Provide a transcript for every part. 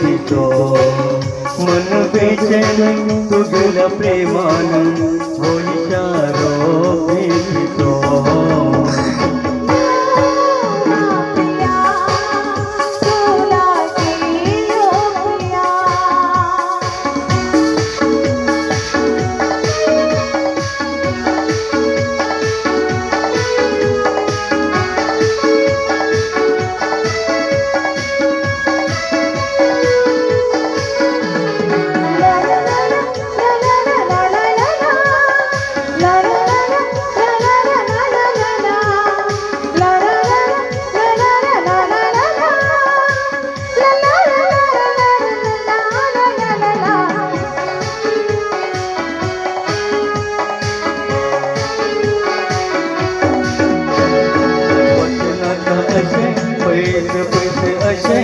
तो मन बेचैन तुझ्या प्रेमान होई शारो तो पैसे असे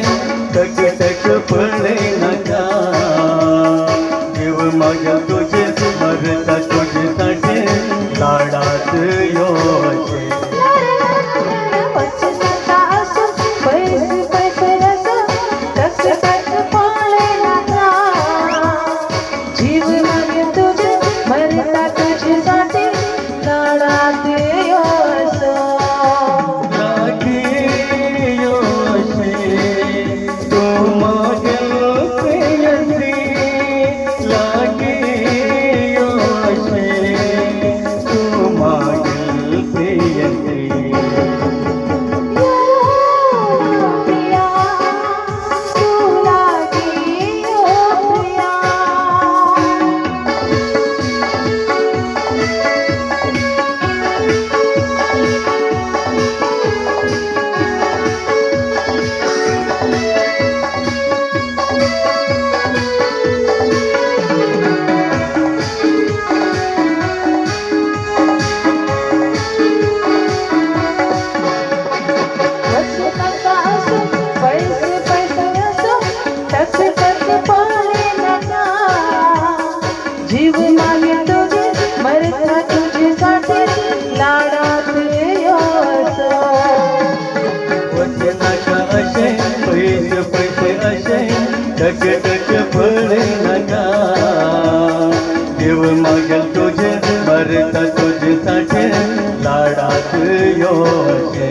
टक टक पडले नका देव माझ्या तुझे मरता तुझ्यासाठी लाडात यो असे जीव मागे तुझे मरता तुझ्यासाठी लाडात योसो वचनाचा असे पैसे असे टक टक पडे नका देव मागे तुझे मरता तुझ्यासाठी लाडात योसे